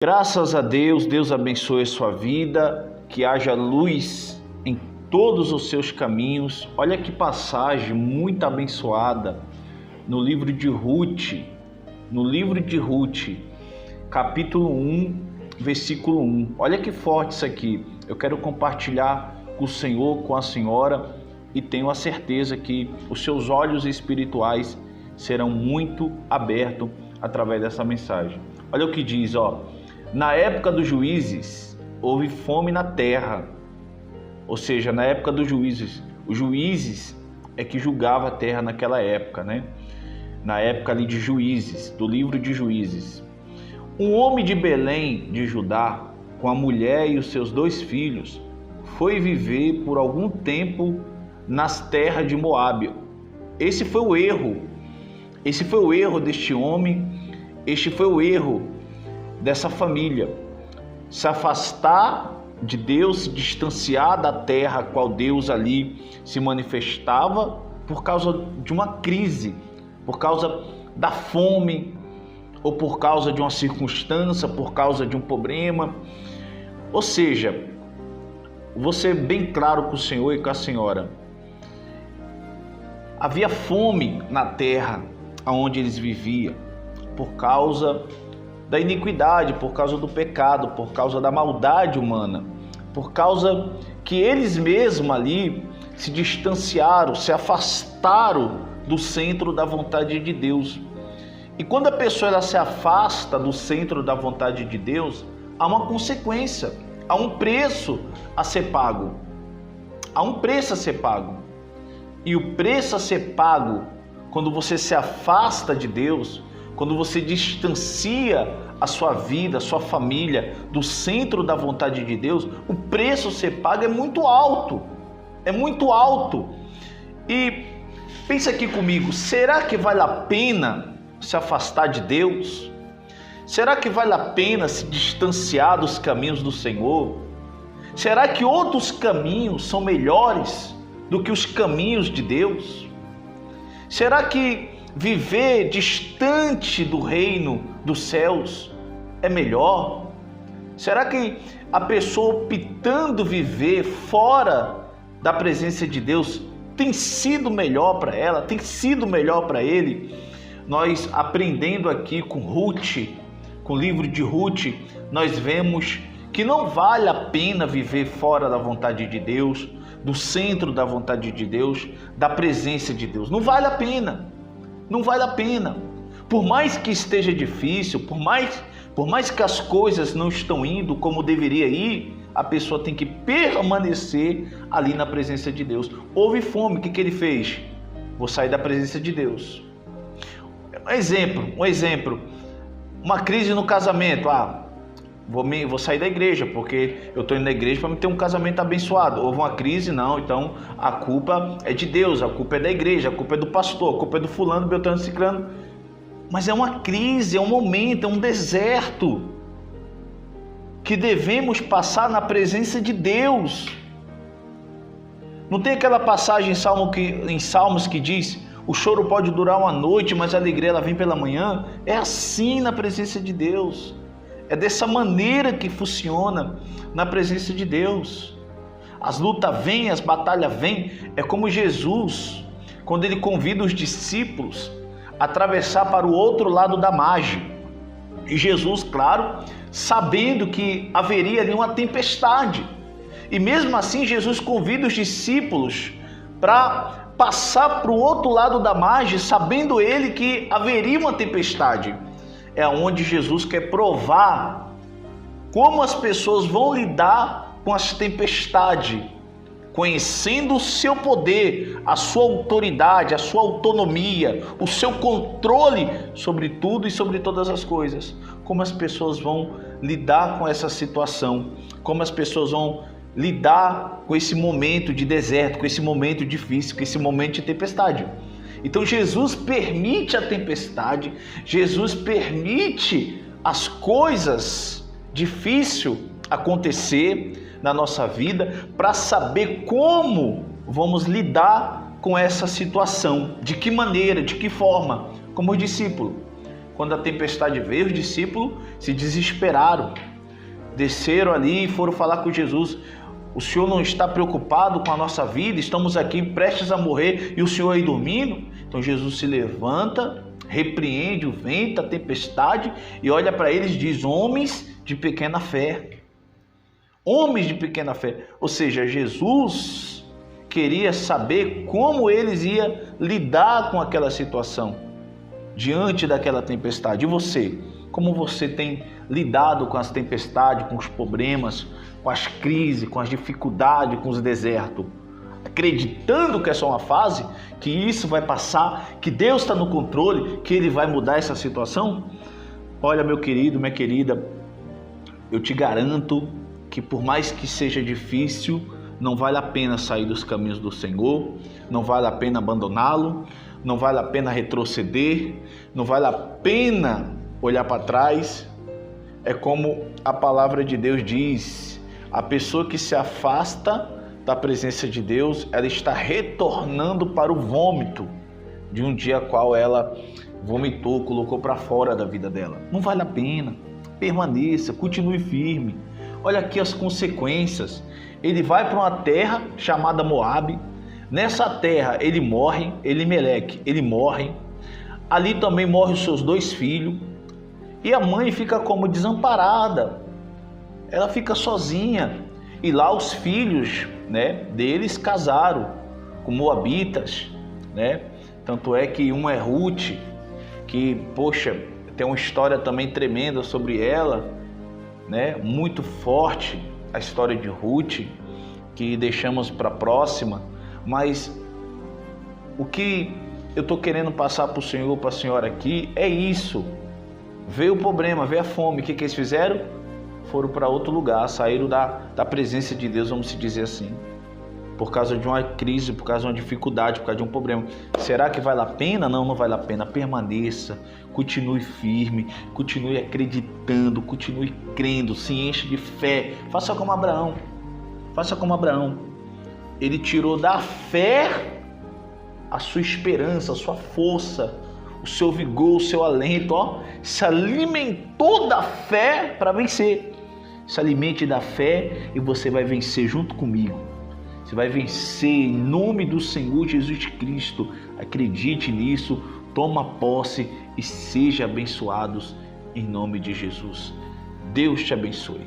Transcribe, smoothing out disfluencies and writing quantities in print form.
Graças a Deus, Deus abençoe a sua vida, que haja luz em todos os seus caminhos. Olha que passagem muito abençoada no livro de Ruth, capítulo 1, versículo 1. Olha que forte isso aqui. Eu quero compartilhar com o Senhor, com a senhora, e tenho a certeza que os seus olhos espirituais serão muito abertos através dessa mensagem. Olha o que diz, na época dos juízes, houve fome na terra. Ou seja, na época dos juízes, os juízes é que julgava a terra naquela época, né? Na época ali de Juízes, do livro de Juízes. Um homem de Belém, de Judá, com a mulher e os seus 2 filhos, foi viver por algum tempo nas terras de Moabe. Esse foi o erro deste homem, este foi o erro dessa família, se afastar de Deus, se distanciar da terra a qual Deus ali se manifestava por causa de uma crise, por causa da fome, ou por causa de uma circunstância, por causa de um problema. Ou seja, vou ser bem claro com o Senhor e com a senhora, havia fome na terra onde eles viviam, por causa da iniquidade, por causa do pecado, por causa da maldade humana, por causa que eles mesmos ali se distanciaram, se afastaram do centro da vontade de Deus. E quando a pessoa ela se afasta do centro da vontade de Deus, há uma consequência, há um preço a ser pago. Há um preço a ser pago. E o preço a ser pago, quando você se afasta de Deus, quando você distancia a sua vida, a sua família do centro da vontade de Deus, o preço a ser pago é muito alto. É muito alto. E pensa aqui comigo, será que vale a pena se afastar de Deus? Será que vale a pena se distanciar dos caminhos do Senhor? Será que outros caminhos são melhores do que os caminhos de Deus? Será que viver distante do reino dos céus é melhor? Será que a pessoa optando viver fora da presença de Deus tem sido melhor para ela? Tem sido melhor para ele? Nós aprendendo aqui com Ruth, com o livro de Ruth, nós vemos que não vale a pena viver fora da vontade de Deus, do centro da vontade de Deus, da presença de Deus. Não vale a pena. Não vale a pena. Por mais que esteja difícil, por mais que as coisas não estão indo como deveria ir, a pessoa tem que permanecer ali na presença de Deus. Houve fome, o que ele fez? Vou sair da presença de Deus. Um exemplo, uma crise no casamento. Vou sair da igreja, porque eu estou indo na igreja para ter um casamento abençoado. Houve uma crise, não, então a culpa é de Deus, a culpa é da igreja, a culpa é do pastor, a culpa é do fulano, beltrano, ciclano. Mas é uma crise, é um momento, é um deserto que devemos passar na presença de Deus. Não tem aquela passagem em Salmos que diz: o choro pode durar uma noite, mas a alegria ela vem pela manhã? É assim na presença de Deus. É dessa maneira que funciona na presença de Deus. As lutas vêm, as batalhas vêm. É como Jesus, quando ele convida os discípulos a atravessar para o outro lado da margem. E Jesus, claro, sabendo que haveria ali uma tempestade. E mesmo assim, Jesus convida os discípulos para passar para o outro lado da margem, sabendo ele que haveria uma tempestade. É onde Jesus quer provar como as pessoas vão lidar com as tempestades, conhecendo o seu poder, a sua autoridade, a sua autonomia, o seu controle sobre tudo e sobre todas as coisas. Como as pessoas vão lidar com essa situação, como as pessoas vão lidar com esse momento de deserto, com esse momento difícil, com esse momento de tempestade. Então Jesus permite a tempestade, Jesus permite as coisas difíceis acontecer na nossa vida para saber como vamos lidar com essa situação, de que maneira, de que forma, como discípulo. Quando a tempestade veio, os discípulos se desesperaram. Desceram ali e foram falar com Jesus. O Senhor não está preocupado com a nossa vida? Estamos aqui prestes a morrer e o Senhor aí dormindo? Então Jesus se levanta, repreende o vento, a tempestade e olha para eles e diz: homens de pequena fé. Homens de pequena fé. Ou seja, Jesus queria saber como eles iam lidar com aquela situação, diante daquela tempestade. E você? Como você tem lidado com as tempestades, com os problemas, com as crises, com as dificuldades, com os desertos? Acreditando que é só uma fase, que isso vai passar, que Deus está no controle, que Ele vai mudar essa situação? Olha, meu querido, minha querida, eu te garanto que por mais que seja difícil, não vale a pena sair dos caminhos do Senhor, não vale a pena abandoná-lo, não vale a pena retroceder, não vale a pena olhar para trás. É como a palavra de Deus diz: a pessoa que se afasta da presença de Deus, ela está retornando para o vômito de um dia qual ela vomitou, colocou para fora da vida dela. Não vale a pena. Permaneça, continue firme. Olha aqui as consequências. Ele vai para uma terra chamada Moabe. Nessa terra ele morre, Elimeleque, ele morre. Ali também morrem os seus 2 filhos. E a mãe fica como desamparada. Ela fica sozinha. E lá os filhos, deles casaram com moabitas, Tanto é que um é Ruth, que, poxa, tem uma história também tremenda sobre ela, muito forte, a história de Ruth, que deixamos para a próxima. Mas o que eu estou querendo passar para o Senhor, para a senhora aqui, é isso. Veio o problema, veio a fome, o que eles fizeram? Foram para outro lugar, saíram da presença de Deus, vamos dizer assim, por causa de uma crise, por causa de uma dificuldade, por causa de um problema. Será que vale a pena? Não, não vale a pena. Permaneça, continue firme, continue acreditando, continue crendo, se enche de fé. Faça como Abraão, faça como Abraão. Ele tirou da fé a sua esperança, a sua força, o seu vigor, o seu alento, se alimentou da fé para vencer. Se alimente da fé e você vai vencer junto comigo. Você vai vencer em nome do Senhor Jesus Cristo. Acredite nisso, toma posse e seja abençoados em nome de Jesus. Deus te abençoe.